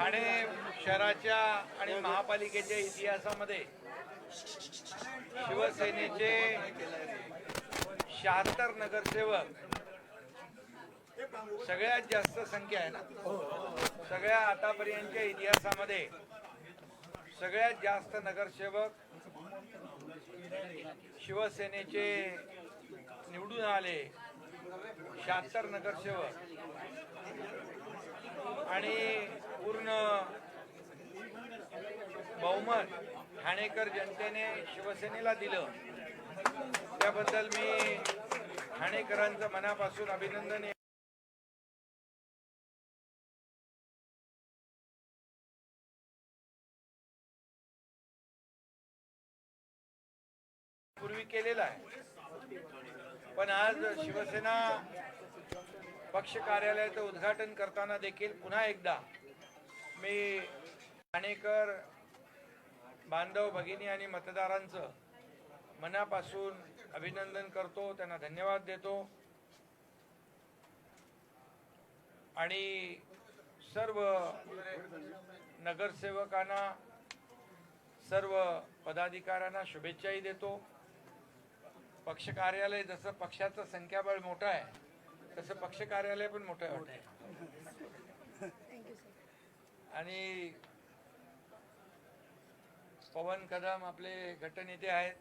ठाणे शहराच्या आणि महापालिकेच्या इतिहासामध्ये शिवसेनेचे 76 नगरसेवक सगळ्यात जास्त संख्या आहे ना। सगळ्या आतापर्यंतच्या इतिहासामध्ये सगळ्यात जास्त नगरसेवक शिवसेनेचे निवडून आले, 76 नगरसेवक, आणि पूर्ण बहुमत ठाणेकर जनतेने शिवसेनेला दिलं। त्याबद्दल मी ठाणेकरांचं मनापासून अभिनंदन। पूर्वी केलेला आहे, पण आज शिवसेना पक्ष कार्यालयाचं उद्घाटन करताना देखील पुन्हा एकदा मी ठाणेकर बांधव भगिनी आणि मतदारांचं मनापासून अभिनंदन करतो, त्यांना धन्यवाद देतो आणि सर्व नगरसेवकांना, सर्व पदाधिकाऱ्यांना शुभेच्छाही देतो। पक्ष कार्यालय जसं पक्षाचं संख्याबळ मोठं आहे तसं पक्ष कार्यालय पण मोठं आहे। आणि पवन कदम आपले गटनेते आहेत,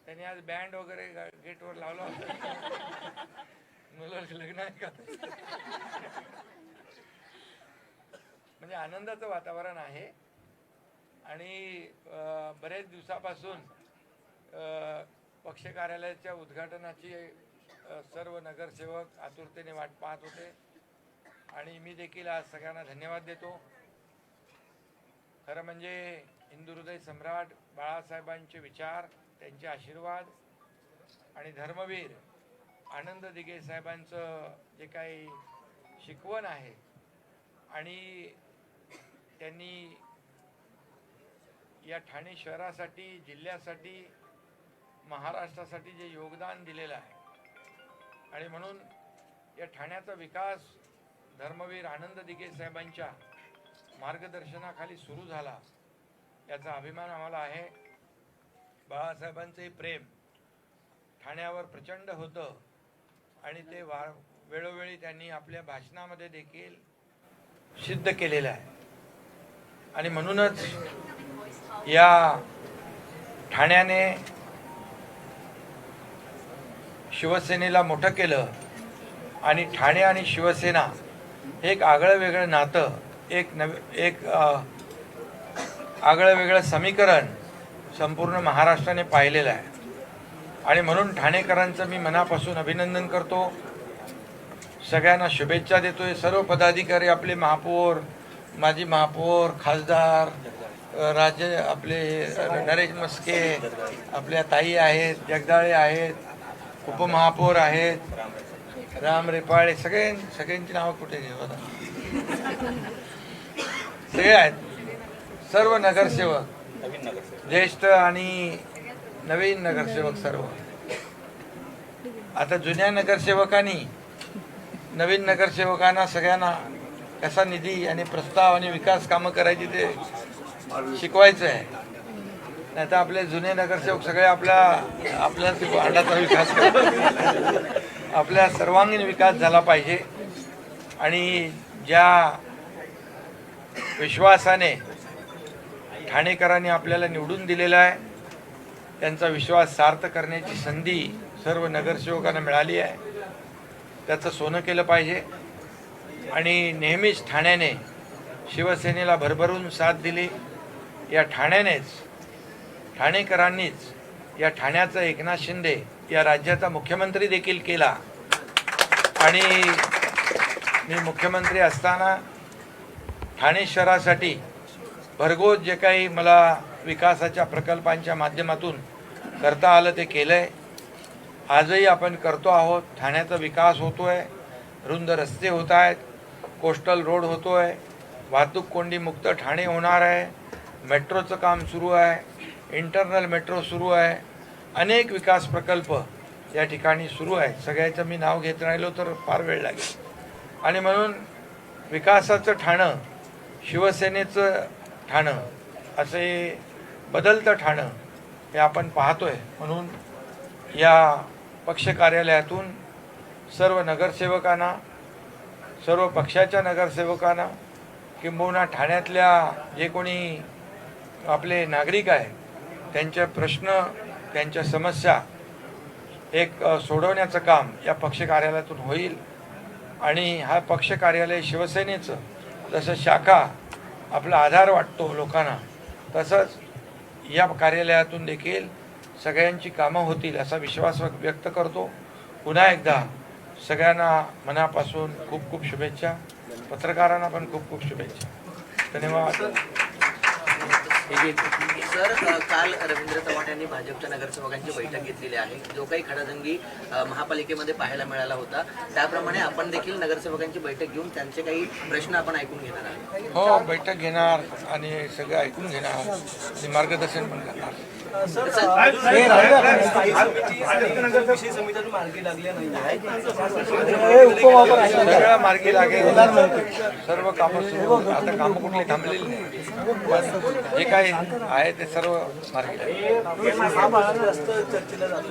त्यांनी आज बँड वगैरे गेटवर लावला होता। मुलं लग्न आहे का? म्हणजे आनंदाचं वातावरण आहे आणि बरेच दिवसापासून पक्ष कार्यालयाच्या उद्घाटनाची सर्व नगरसेवक आतुरतेने वाट पाहत होते आणि मी देखील आज सगळ्यांना धन्यवाद देतो। खरं म्हणजे हिंदू हृदय सम्राट बाळासाहेबांचे विचार, त्यांचे आशीर्वाद आणि धर्मवीर आनंद दिघे साहेबांचं जे काही शिकवण आहे आणि त्यांनी या ठाणे शहरासाठी, जिल्ह्यासाठी, महाराष्ट्रासाठी जे योगदान दिलेलं आहे आणि म्हणून या ठाण्याचा विकास धर्मवीर आनंद दिघे साहेबांच्या मार्गदर्शनाखाली सुरू झाला, याचा अभिमान आम्हाला आहे। बाळासाहेबांचे प्रेम ठाण्यावर प्रचंड होतं आणि ते वेळोवेळी त्यांनी आपल्या भाषणामध्ये देखील सिद्ध केलेलं आहे आणि म्हणूनच या ठाण्याने शिवसेनेला मोठं केलं आणि ठाणे आणि शिवसेना हे एक आगळं वेगळं नातं, एक आगळं वेगळं समीकरण संपूर्ण महाराष्ट्राने पाहिलेलं आहे आणि म्हणून ठाणेकरांचं मी मनापासून अभिनंदन करतो, सगळ्यांना शुभेच्छा देतोय। सर्व पदाधिकारी, आपले महापौर, माजी महापौर, खासदार, राज्य आपले नरेश मस्के, आपल्या ताई आहेत, जगदाळे आहेत, उपमहापौर आहेत, राम रेपाळे, सगळ्यांची नावं कुठे घेऊ आता, सगळे आहेत, सर्व नगरसेवक, ज्येष्ठ आणि नवीन नगरसेवक सर्व। आता जुन्या नगरसेवकांनी नवीन नगरसेवकांना सगळ्यांना कसा निधी आणि प्रस्ताव आणि विकास कामं करायची ते शिकवायचं आहे, नाही तर आपले जुने नगरसेवक सगळे आपल्या वार्डाचा विकास करतात। आपल्या सर्वांगीण विकास झाला पाहिजे आणि ज्या विश्वासाने ठाणेकरांनी आपल्याला निवडून दिलेला आहे त्यांचा विश्वास सार्थ करण्याची संधी सर्व नगरसेवकांना मिळाली आहे, त्याचं सोनं केलं पाहिजे आणि नेहमीच ठाण्याने शिवसेनेला भरभरून साथ दिली। या ठाणेकरांनीच या ठाण्याचा एकनाथ शिंदे या राज्याचा मुख्यमंत्री देखील केला आणि मी मुख्यमंत्री असताना ठाणे शहरासाठी भरघोस जे काही मला विकासाच्या प्रकल्पांच्या माध्यमातून करता आलं ते केलंय, आजही आपण करतो आहोत। ठाण्याचा विकास होतोय, रुंद रस्ते होत आहेत, कोस्टल रोड होतोय, वाहतूक कोंडी मुक्त ठाणे होणार आहे, मेट्रोचं काम सुरू आहे, इंटरनल मेट्रो सुरू आहे, अनेक विकास प्रकल्प या ठिकाणी सुरू आहेत। सगळ्याचं मी नाव घेत राहिलो तर फार वेळ लागेल आणि म्हणून विकासाचं ठाणं शिवसेनेचं ठाणं असे बदलतं ठाणं हे आपण पाहतोय. म्हणून या पक्ष कार्यालयातून सर्व नगरसेवकांना, सर्व पक्षाच्या नगरसेवकांना, किंबहुना ठाण्यातल्या जे कोणी आपले नागरिक आहेत त्यांचे प्रश्न, त्यांच्या समस्या एक सोडवण्याचं काम या पक्ष कार्यालयातून होईल. आणि हा पक्ष कार्यालय शिवसेनेचं जसं शाखा आपला आधार वाटतो लोकांना, तसंच या कार्यालयातून देखील सगळ्यांची कामं होतील असा विश्वास व्यक्त करतो. पुन्हा एकदा सगळ्यांना मनापासून खूप खूप शुभेच्छा. पत्रकारांना पण खूप खूप शुभेच्छा. धन्यवाद. सर, काल रवींद्र चव्हाण यांनी भाजपच्या नगरसेवकांची बैठक घेतलेली आहे. जो काही खडाजंगी महापालिकेमध्ये पाहायला मिळाला होता त्याप्रमाणे आपण देखील नगरसेवकांची बैठक घेऊन त्यांचे काही प्रश्न आपण ऐकून घेणार आहोत. हो, बैठक घेणार आणि सगळं ऐकून घेणार आणि मार्गदर्शन पण करणार. सगळं मार्गी लागेल. सर्व कामं सुरू, आता कामं कुठली थांबलेली नाही, पण जे काही आहे ते सर्व मार्गी लागेल. चर्चेला जातो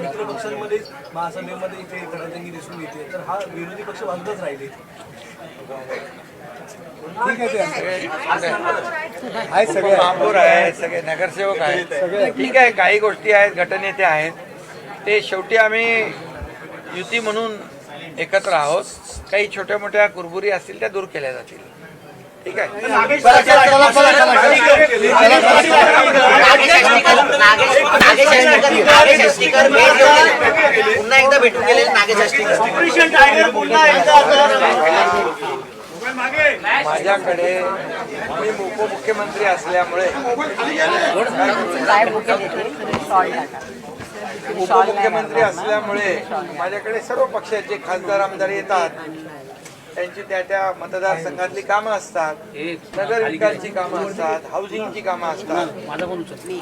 मित्र पक्षांमध्ये महासभेमध्ये इथे खडाजंगी दिसून येते, तर हा विरोधी पक्ष बाजूलाच राहिले. ठीक आहे, सगळे महापौर आहेत, सगळे नगरसेवक आहेत. ठीक आहे, काही गोष्टी आहेत, गटनेते आहेत, ते शेवटी आम्ही युती म्हणून एकत्र आहोत. काही छोट्या मोठ्या कुरबुरी असतील त्या दूर केल्या जातील. ठीक आहे. पुन्हा एकदा भेटून गेले नागेश आष्टीकर. माझ्याकडे मी उपमुख्यमंत्री असल्यामुळे माझ्याकडे सर्व पक्षाचे खासदार आमदार येतात. त्यांची त्या मतदारसंघातली कामं असतात, नगर विकासची कामं असतात, हाऊसिंगची कामं असतात,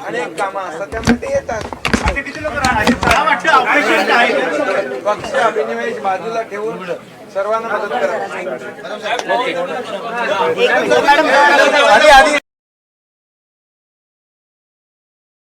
अनेक कामं असतात, त्यामुळे ते येतात. पक्ष अभिनिवेश बाजूला ठेवून सर्वांना मदत करतात.